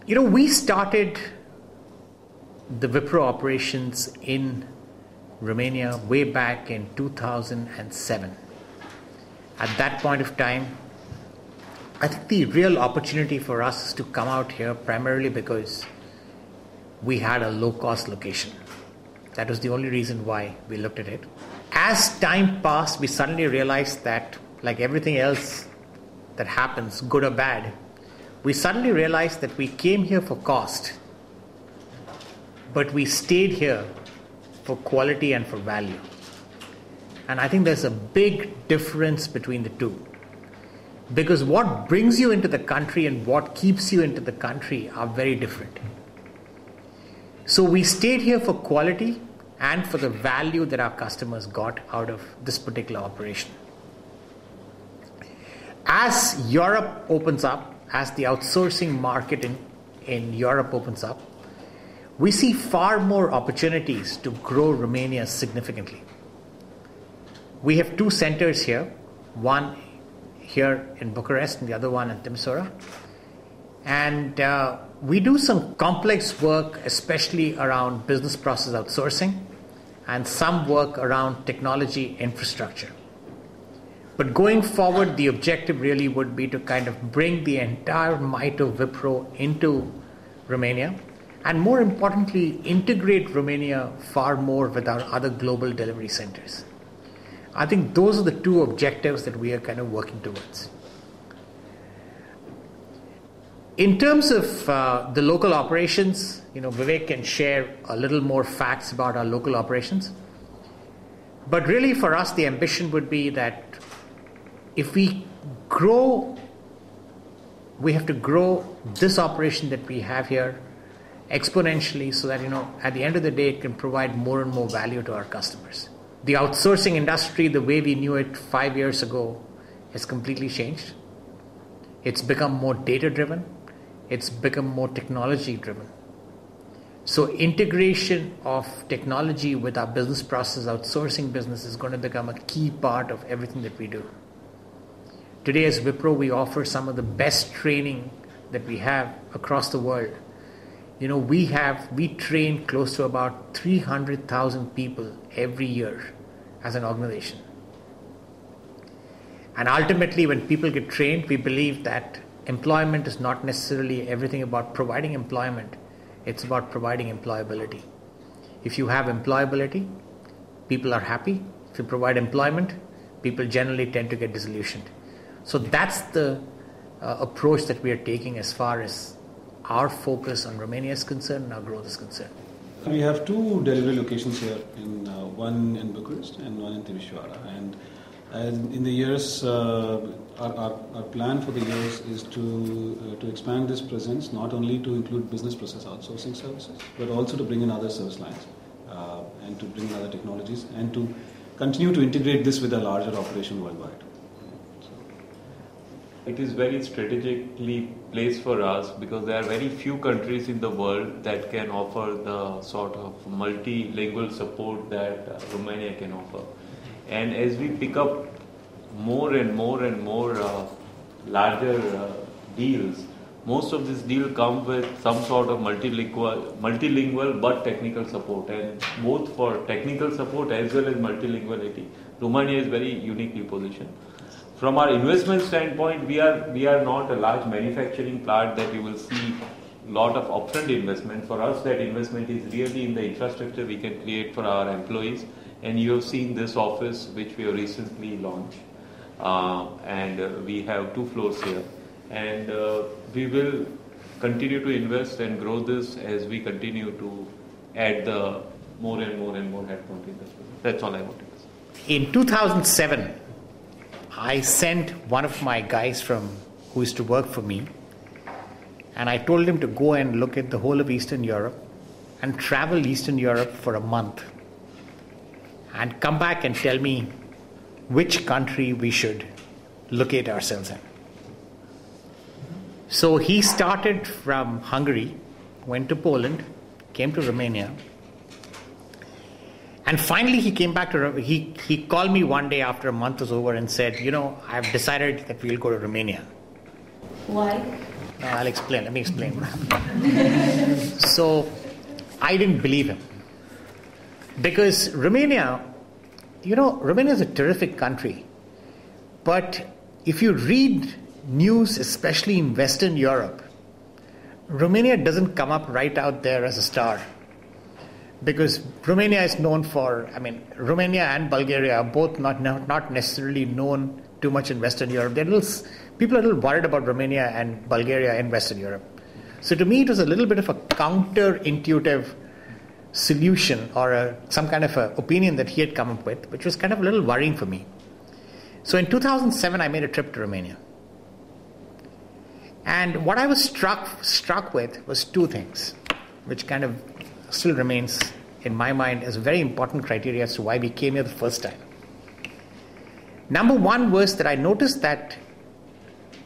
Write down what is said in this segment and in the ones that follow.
We started the Wipro operations in Romania way back in 2007. At that point of time, I think the real opportunity for us is to come out here primarily because we had a low-cost location. That was the only reason why we looked at it. As time passed, we suddenly realized that, like everything else that happens, good or bad, we suddenly realized that we came here for cost, but we stayed here for quality and for value. And I think there's a big difference between the two. Because what brings you into the country and what keeps you into the country are very different. So we stayed here for quality and for the value that our customers got out of this particular operation. As Europe opens up, as the outsourcing market in Europe opens up, we see far more opportunities to grow Romania significantly. We have two centers here, one here in Bucuresti and the other one in Timisoara. And we do some complex work, especially around business process outsourcing and some work around technology infrastructure. But going forward, the objective really would be to kind of bring the entire might of Wipro into Romania, and more importantly, integrate Romania far more with our other global delivery centers. I think those are the two objectives that we are kind of working towards. In terms of the local operations, Vivek can share a little more facts about our local operations. But really for us, the ambition would be that if we grow, we have to grow this operation that we have here exponentially so that, at the end of the day, it can provide more and more value to our customers. The outsourcing industry, the way we knew it 5 years ago, has completely changed. It's become more data-driven. It's become more technology-driven. So integration of technology with our business process outsourcing business is going to become a key part of everything that we do. Today as Wipro, we offer some of the best training that we have across the world. We train close to about 300,000 people every year as an organization. And ultimately, when people get trained, we believe that employment is not necessarily everything about providing employment. It's about providing employability. If you have employability, people are happy. If you provide employment, people generally tend to get disillusioned. So that's the approach that we are taking as far as our focus on Romania is concerned and our growth is concerned. We have two delivery locations here, one in Bucuresti and one in Timisoara. And in the years, our plan for the years is to expand this presence, not only to include business process outsourcing services, but also to bring in other service lines and to bring in other technologies and to continue to integrate this with a larger operation worldwide. It is very strategically placed for us because there are very few countries in the world that can offer the sort of multilingual support that Romania can offer. And as we pick up more and more larger deals, most of this deal come with some sort of multilingual but technical support. And both for technical support as well as multilinguality, Romania is very uniquely positioned. From our investment standpoint, we are not a large manufacturing plant that you will see a lot of upfront investment. For us, that investment is really in the infrastructure we can create for our employees. And you have seen this office, which we have recently launched. And we have 2 floors here. And we will continue to invest and grow this as we continue to add the more and more headcount in this business. That's all I wanted to say. In 2007, I sent one of my guys who used to work for me, and I told him to go and look at the whole of Eastern Europe and travel Eastern Europe for a month and come back and tell me which country we should locate ourselves in. So he started from Hungary, went to Poland, came to Romania, and finally he came back to, he called me one day after a month was over and said, I've decided that we'll go to Romania. Why? I'll explain. Let me explain what happened. So, I didn't believe him. Because Romania, Romania is a terrific country. But if you read news, especially in Western Europe, Romania doesn't come up right out there as a star. Because Romania is known for, Romania and Bulgaria are both not necessarily known too much in Western Europe. People are a little worried about Romania and Bulgaria in Western Europe. So to me, it was a little bit of a counterintuitive solution or some kind of a opinion that he had come up with, which was kind of a little worrying for me. So in 2007, I made a trip to Romania. And what I was struck with was two things, which kind of still remains in my mind as a very important criteria as to why we came here the first time. Number one was that I noticed that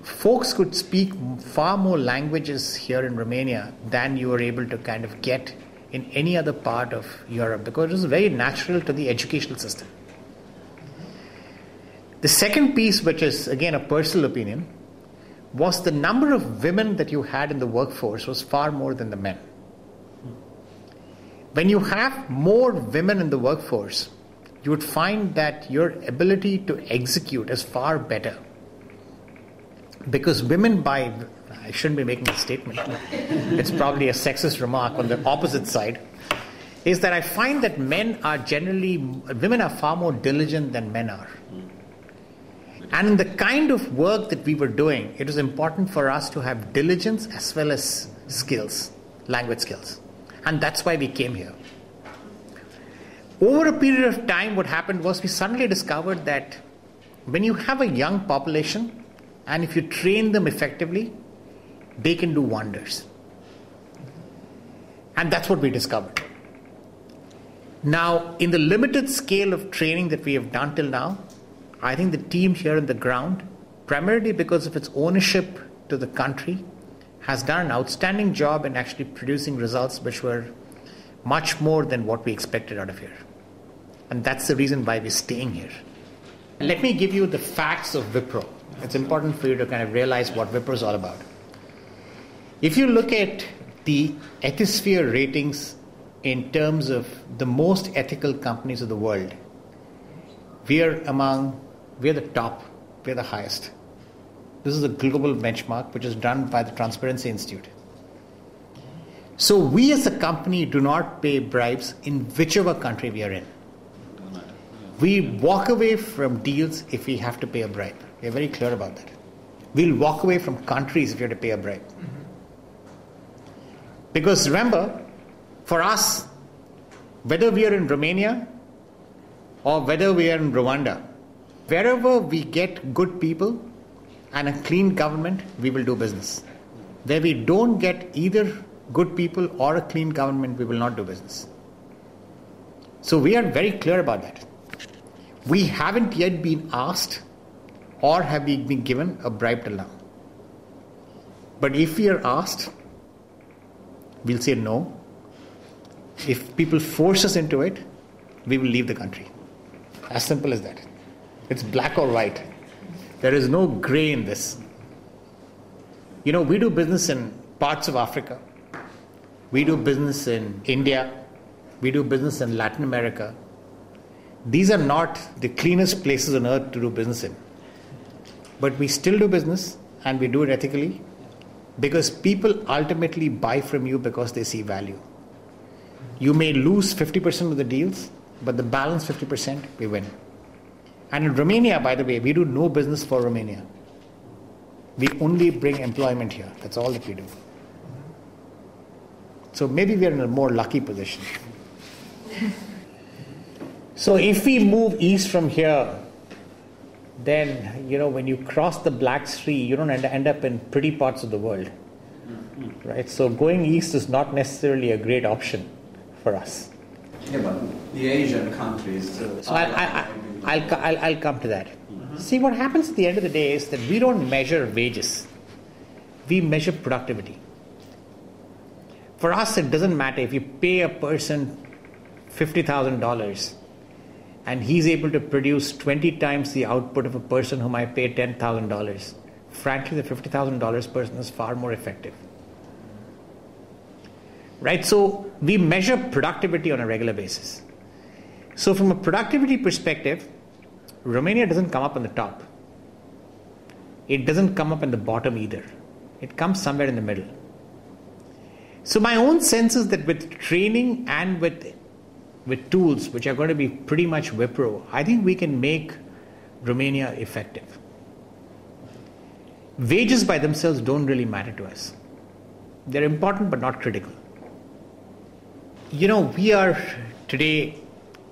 folks could speak far more languages here in Romania than you were able to kind of get in any other part of Europe, because it was very natural to the educational system. The second piece, which is again a personal opinion, was the number of women that you had in the workforce was far more than the men. When you have more women in the workforce, you would find that your ability to execute is far better. Because women I shouldn't be making a statement, it's probably a sexist remark on the opposite side, is that I find that women are far more diligent than men are. And in the kind of work that we were doing, it was important for us to have diligence as well as skills, language skills. And that's why we came here. Over a period of time, what happened was we suddenly discovered that when you have a young population, and if you train them effectively, they can do wonders. And that's what we discovered. Now, in the limited scale of training that we have done till now, I think the team here on the ground, primarily because of its ownership to the country, has done an outstanding job in actually producing results which were much more than what we expected out of here. And that's the reason why we're staying here. Let me give you the facts of Wipro. It's important for you to kind of realize what Wipro is all about. If you look at the Ethisphere ratings in terms of the most ethical companies of the world, we're the top, we're the highest. This is a global benchmark which is done by the Transparency Institute. So we as a company do not pay bribes in whichever country we are in. We walk away from deals if we have to pay a bribe. We are very clear about that. We'll walk away from countries if we have to pay a bribe. Because remember, for us, whether we are in Romania or whether we are in Rwanda, wherever we get good people and a clean government, we will do business. Where we don't get either good people or a clean government, we will not do business. So we are very clear about that. We haven't yet been asked or have we been given a bribe till now. But if we are asked, we'll say no. If people force us into it, we will leave the country. As simple as that. It's black or white. There is no gray in this. We do business in parts of Africa. We do business in India. We do business in Latin America. These are not the cleanest places on earth to do business in. But we still do business and we do it ethically because people ultimately buy from you because they see value. You may lose 50% of the deals, but the balance 50% we win. And in Romania, by the way, we do no business for Romania. We only bring employment here. That's all that we do. So maybe we are in a more lucky position. So if we move east from here, then, when you cross the Black Sea, you don't end up in pretty parts of the world. Right? So going east is not necessarily a great option for us. Yeah, but the Asian countries... So I'll come to that. Mm-hmm. See, what happens at the end of the day is that we don't measure wages. We measure productivity. For us, it doesn't matter if you pay a person $50,000 and he's able to produce 20 times the output of a person whom I pay $10,000. frankly, the $50,000 person is far more effective. Right? So we measure productivity on a regular basis. So from a productivity perspective, Romania doesn't come up on the top. It doesn't come up in the bottom either. It comes somewhere in the middle. So my own sense is that with training and with tools, which are going to be pretty much Wipro, I think we can make Romania effective. Wages by themselves don't really matter to us. They're important but not critical. We are today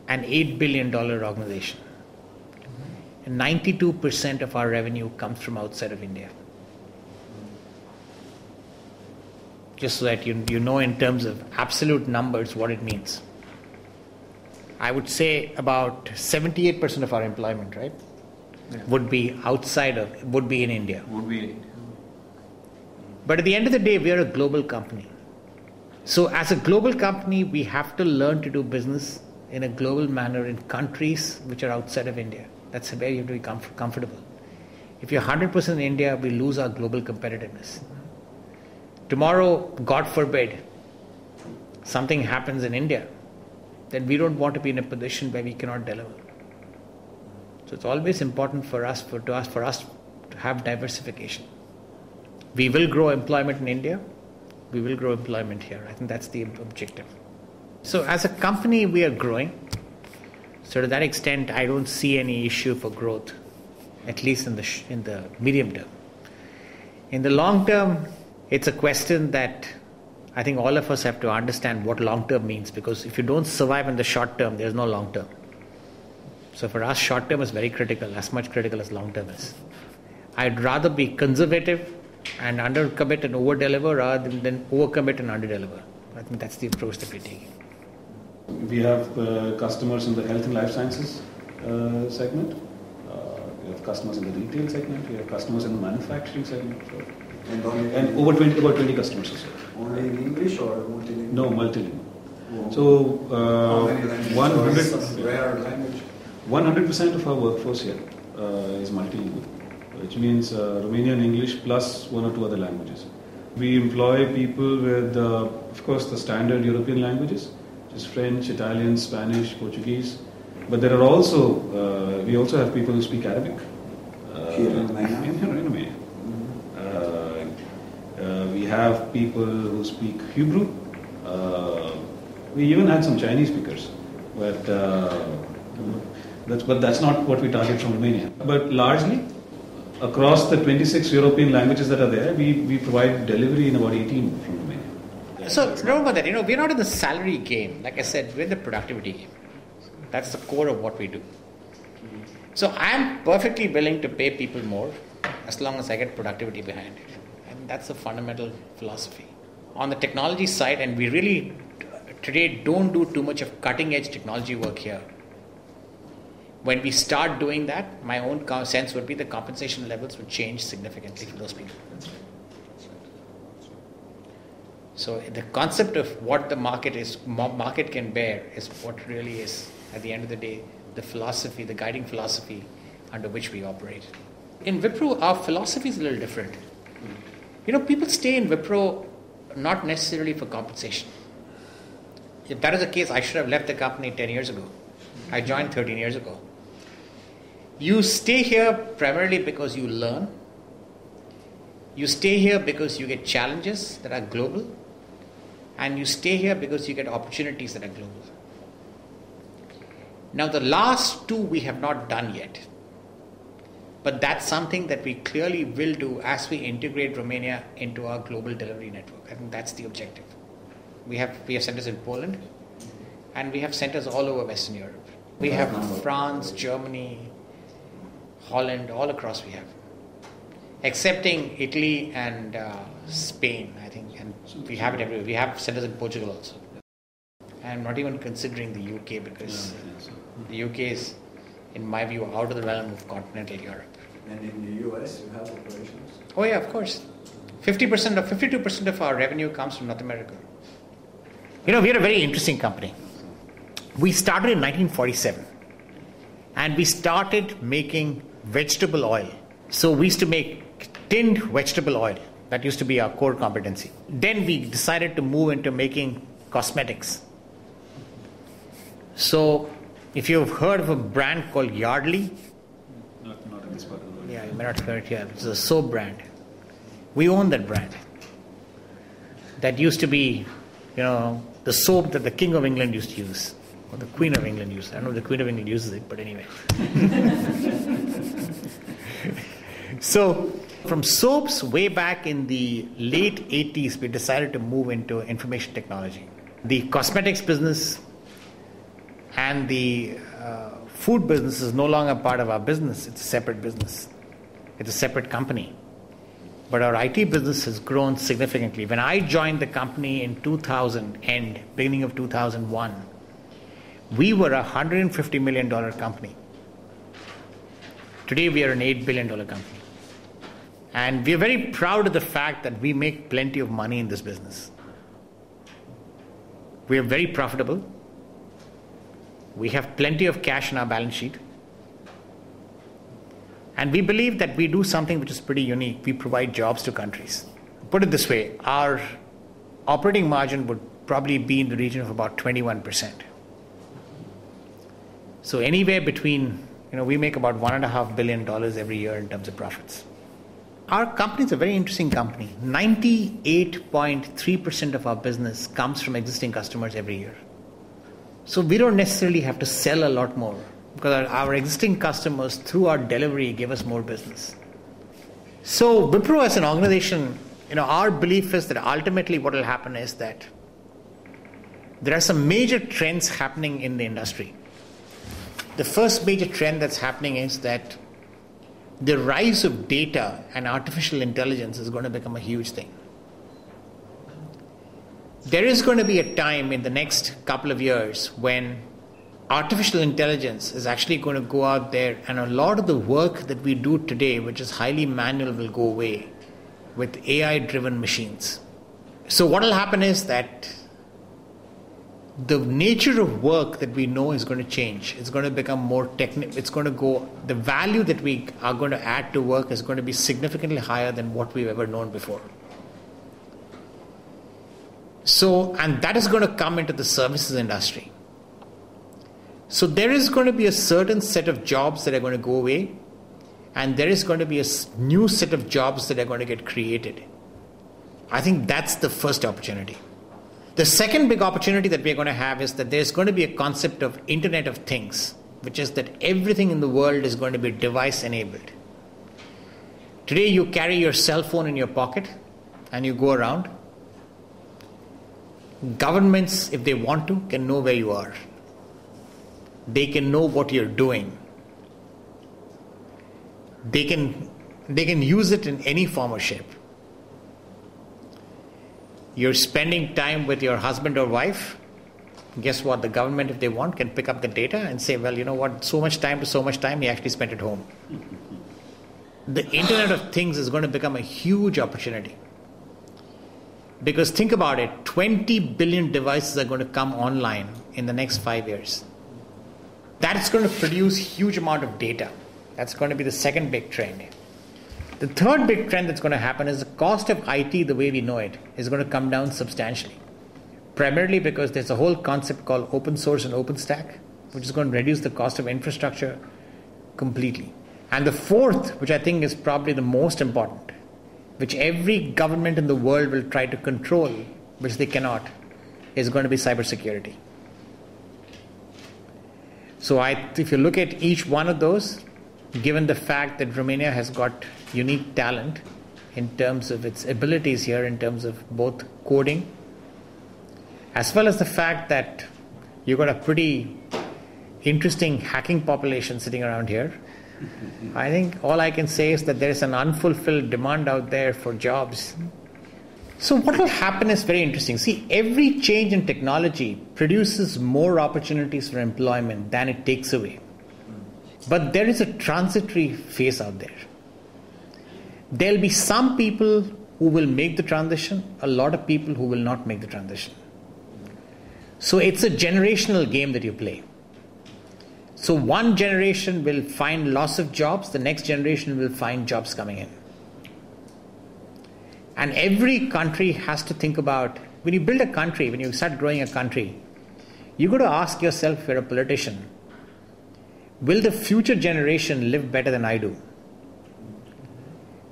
an $8 billion organization. And 92% of our revenue comes from outside of India. Just so that you know in terms of absolute numbers what it means. I would say about 78% of our employment, right? Yeah. Would be in India. Would be in India. But at the end of the day, we are a global company. So as a global company, we have to learn to do business in a global manner in countries which are outside of India. That's where you have to be comfortable. If you're 100% in India, we lose our global competitiveness. Tomorrow, God forbid, something happens in India, then we don't want to be in a position where we cannot deliver. So it's always important for us to have diversification. We will grow employment in India. We will grow employment here. I think that's the objective. So as a company, we are growing. So to that extent, I don't see any issue for growth, at least in the medium term. In the long term, it's a question that I think all of us have to understand what long term means, because if you don't survive in the short term, there's no long term. So for us, short term is very critical, as much critical as long term is. I'd rather be conservative and under-commit and over-deliver rather than over-commit and under-deliver. I think that's the approach that we're taking. We have customers in the health and life sciences segment. We have customers in the retail segment. We have customers in the manufacturing segment. And about 20 customers or so. Only in English or multilingual? No, multilingual. So, how many languages? Rare language? 100% of our workforce here is multilingual, which means Romanian English plus one or two other languages. We employ people with, of course, the standard European languages, which is French, Italian, Spanish, Portuguese. But there are also, we also have people who speak Arabic. Here in Romania? We have people who speak Hebrew. We even had some Chinese speakers, but that's not what we target from Romania. But largely, across the 26 European languages that are there, we provide delivery in about 18 from Romania. So remember that, we're not in the salary game. Like I said, we're in the productivity game. That's the core of what we do. So I'm perfectly willing to pay people more as long as I get productivity behind it. And that's the fundamental philosophy. On the technology side, and we really today don't do too much of cutting edge technology work here. When we start doing that, my own sense would be the compensation levels would change significantly for those people. So the concept of what the market can bear is what really is, at the end of the day, the philosophy, the guiding philosophy under which we operate. In Wipro, our philosophy is a little different. People stay in Wipro not necessarily for compensation. If that is the case, I should have left the company 10 years ago. I joined 13 years ago. You stay here primarily because you learn. You stay here because you get challenges that are global. And you stay here because you get opportunities that are global. Now, the last two we have not done yet. But that's something that we clearly will do as we integrate Romania into our global delivery network. I think that's the objective. We have centers in Poland, and we have centers all over Western Europe. We have France, Germany, Holland, all across we have. Excepting Italy and Spain, I think, and we have it everywhere. We have centers in Portugal also. I'm not even considering the UK because the UK is, in my view, out of the realm of continental Europe. And in the US, you have operations? Oh yeah, of course. 52% of our revenue comes from North America. We're a very interesting company. We started in 1947, and we started making vegetable oil. So we used to make tinned vegetable oil. That used to be our core competency. Then we decided to move into making cosmetics. So, if you've heard of a brand called Yardley, Not in this part of the world. yeah, you may not have heard it here. It's a soap brand. We own that brand. That used to be, the soap that the King of England used to use, or the Queen of England used. I don't know if the Queen of England uses it, but anyway. So, from soaps way back in the late 80s, we decided to move into information technology. The cosmetics business and the food business is no longer part of our business. It's a separate business. It's a separate company. But our IT business has grown significantly. When I joined the company in 2000 and beginning of 2001, we were a $150 million company. Today we are an $8 billion company. And we are very proud of the fact that we make plenty of money in this business. We are very profitable. We have plenty of cash in our balance sheet. And we believe that we do something which is pretty unique. We provide jobs to countries. Put it this way, our operating margin would probably be in the region of about 21%. So anywhere between, we make about $1.5 billion every year in terms of profits. Our company is a very interesting company. 98.3% of our business comes from existing customers every year. So we don't necessarily have to sell a lot more because our existing customers, through our delivery, give us more business. So Wipro as an organization, our belief is that ultimately what will happen is that there are some major trends happening in the industry. The first major trend that's happening is that the rise of data and artificial intelligence is going to become a huge thing. There is going to be a time in the next couple of years when artificial intelligence is actually going to go out there, and a lot of the work that we do today, which is highly manual, will go away with AI-driven machines. So what will happen is that the nature of work that we know is going to change. It's going to become more technical. The value that we are going to add to work is going to be significantly higher than what we've ever known before. So, and that is going to come into the services industry. So there is going to be a certain set of jobs that are going to go away, and there is going to be a new set of jobs that are going to get created. I think that's the first opportunity. The second big opportunity that we're going to have is that there's going to be a concept of Internet of Things, which is that everything in the world is going to be device enabled. Today you carry your cell phone in your pocket and you go around. Governments, if they want to, can know where you are. They can know what you're doing. They can use it in any form or shape. You're spending time with your husband or wife. Guess what? The government, if they want, can pick up the data and say, well, you know what, so much time to so much time, he actually spent at home. The Internet of Things is going to become a huge opportunity. Because think about it, 20 billion devices are going to come online in the next 5 years. That's going to produce huge amount of data. That's going to be the second big trend. The third big trend that's going to happen is the cost of IT, the way we know it, is going to come down substantially. Primarily because there's a whole concept called open source and open stack, which is going to reduce the cost of infrastructure completely. And the fourth, which I think is probably the most important, which every government in the world will try to control, which they cannot, is going to be cybersecurity. So if you look at each one of those, given the fact that Romania has got unique talent in terms of its abilities here, in terms of both coding, as well as the fact that you've got a pretty interesting hacking population sitting around here, I think all I can say is that there is an unfulfilled demand out there for jobs. So what will happen is very interesting. See, every change in technology produces more opportunities for employment than it takes away. But there is a transitory phase out there. There'll be some people who will make the transition, a lot of people who will not make the transition. So it's a generational game that you play. So one generation will find loss of jobs, the next generation will find jobs coming in. And every country has to think about, when you build a country, when you start growing a country, you've got to ask yourself, if you're a politician, will the future generation live better than I do?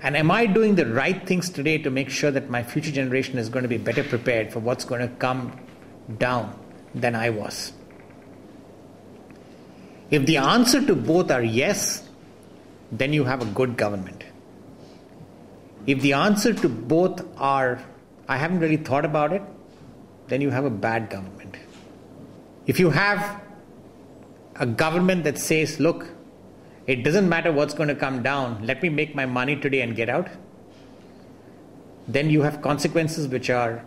And am I doing the right things today to make sure that my future generation is going to be better prepared for what's going to come down than I was? If the answer to both are yes, then you have a good government. If the answer to both are, I haven't really thought about it, then you have a bad government. If you have a government that says, look, it doesn't matter what's going to come down, let me make my money today and get out, then you have consequences which are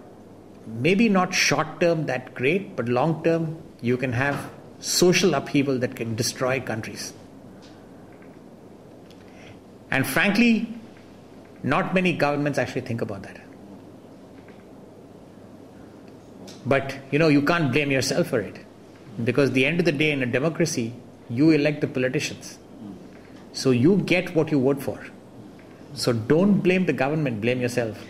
maybe not short term that great, but long term you can have social upheaval that can destroy countries. And frankly, not many governments actually think about that. But you can't blame yourself for it, because at the end of the day in a democracy, you elect the politicians. So you get what you vote for. So don't blame the government, blame yourself.